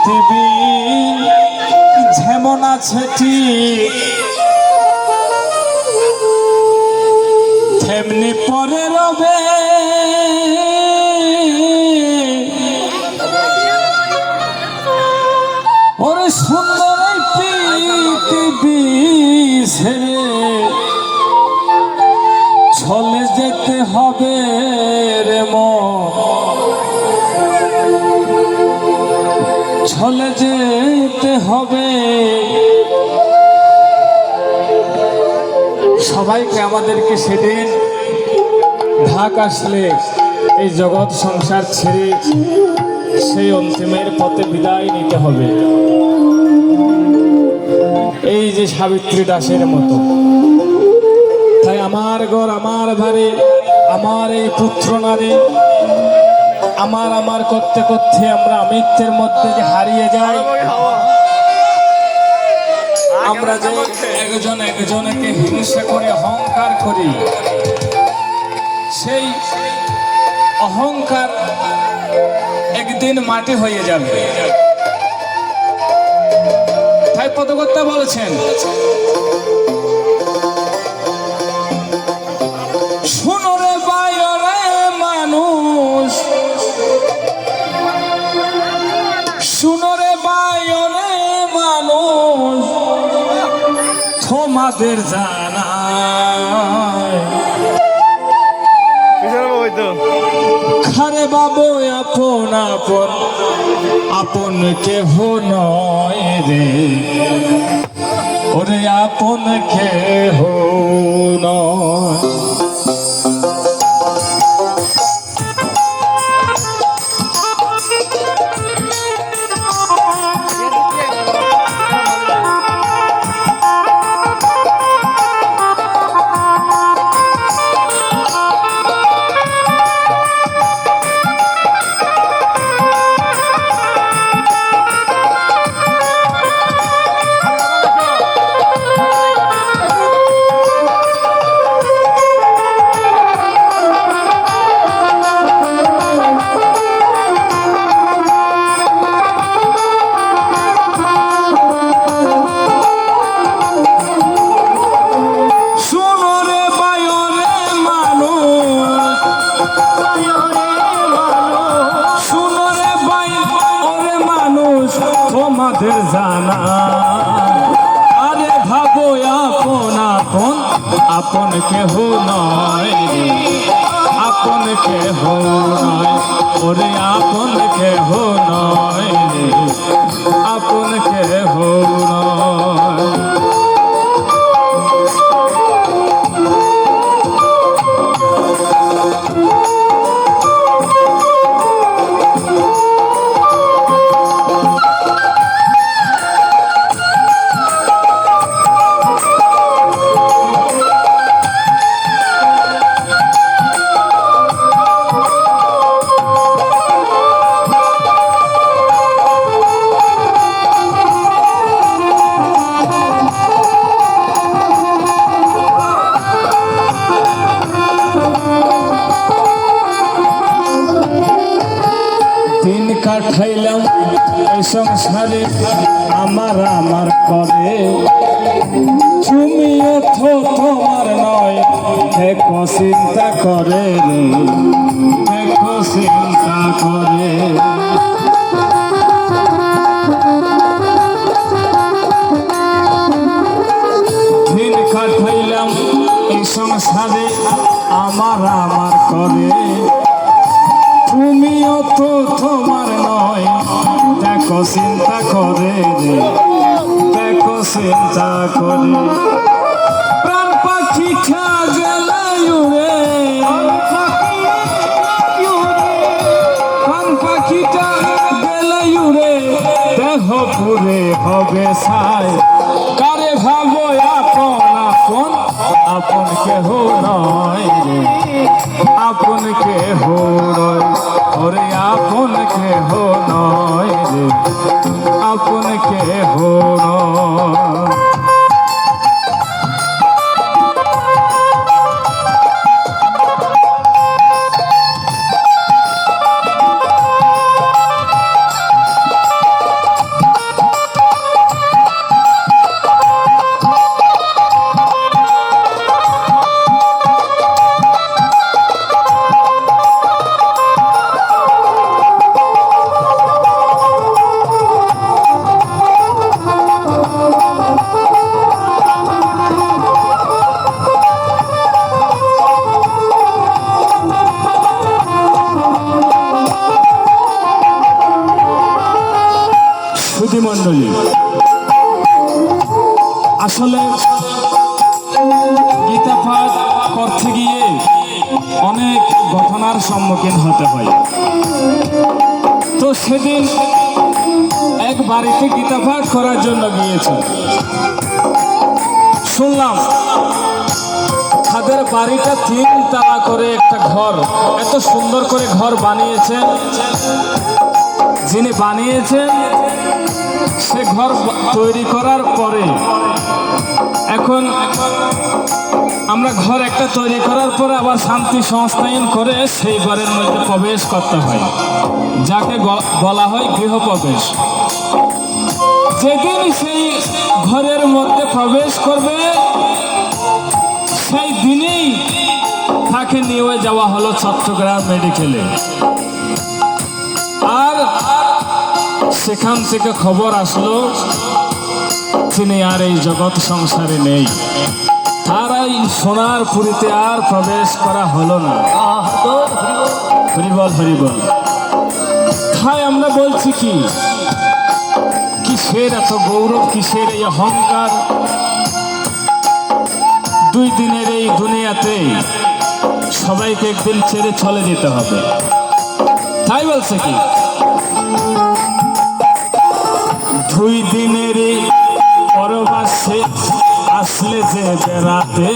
পৃথিবী যেমন আছে ঠিক তেমনি পরে রবে। ওরে সুন্দর পৃথিবী ছেড়ে চলে যেতে হবে রে মন, চলে যেতে হবে। সবাইকে আমাদেরকে সেদিন ঢাক আসলে এই জগৎ সংসার ছেড়ে সেই অন্তিমের পথে বিদায় নিতে হবে। এই যে সাবিত্রী দাসের মতো। তাই আমার ঘর আমার বাড়ি আমার এই পুত্র নারী আমার করতে করতে আমরা আমিত্বের মধ্যে যে হারিয়ে যাই, আমরা যে একজন একজনকে হিংসা করে অহংকার করি, সেই অহংকার একদিন মাটি হয়ে যাবে। তাই পদকর্তা বলেছেন, শুনো রে বায়রে মানুষ, শুনো রে বায়রে মানুষ, তোমাদের জানায় খারে বাবু আপন আপন আপন কেহ নয় রে, ওরে আপন কেহ নয়। তোমাদের জানা আরে ভাবো আপন আপন আপন কেহ নয়, আপন কেহ নয়, ওরে আপন কেহ নয়, আপন কেহ নয়। দিন কাটাইলাম এই সংসারে আমার আমার করে, তুমিও তো তোমার নয়, দেখো চিন্তা করে রে, দেখো চিন্তা করে। দিন কাটাইলাম এই সংসারে আমার আমার করে, তুমিও তো তোমার নয়, দেখো চিন্তা করে রে, দেখো চিন্তা করে। প্রাণ পাখি খা গেলে উড়ে, প্রাণ পাখিটা গেলে উড়ে, দেহ পুরে হবে ছাই। কারে ভাবো আপন আপন আপন কেহ নয় রে, আপন কেহ নয়, ওরে আপন কেহ নয় রে, আপন কেহ নয়। শ্রুতিমণ্ডলী, আসলে গীতা পাঠ করতে গিয়ে অনেক ঘটনার সম্মুখীন হতে হয়। তো সেদিন এক বাড়িতে গীতা পাঠ করার জন্য গিয়েছে, শুনলাম তাদের বাড়িটা 3 তলা করে একটা ঘর, এত সুন্দর করে ঘর বানিয়েছেন। যিনি বানিয়েছেন সে ঘর তৈরি করার পরে এখন আমরা ঘর একটা তৈরি করার পরে আবার শান্তি সংস্থায়ন করে সেই ঘরের মধ্যে প্রবেশ করতে হয়, যাকে বলা হয় গৃহপ্রবেশ। যেদিন সেই ঘরের মধ্যে প্রবেশ করবে সেই দিনেই তাকে নিয়ে যাওয়া হলো চট্টগ্রাম মেডিকেলে। আর সেখান থেকে খবর আসলো তিনি আর এই জগৎ সংসারে নেই, তারাই সোনার পুরীতে আর প্রবেশ করা হলো না। হরিবল হরিবল। তাই আমরা বলছি কি, কিসের এত গৌরব, কিসের এই অহংকার? 2 দিনের এই দুনিয়াতে সবাইকে একদিন ছেড়ে চলে যেতে হবে। তাই বলছে কি, 2 দিনের পরবাসে আসলে যে বেড়াতে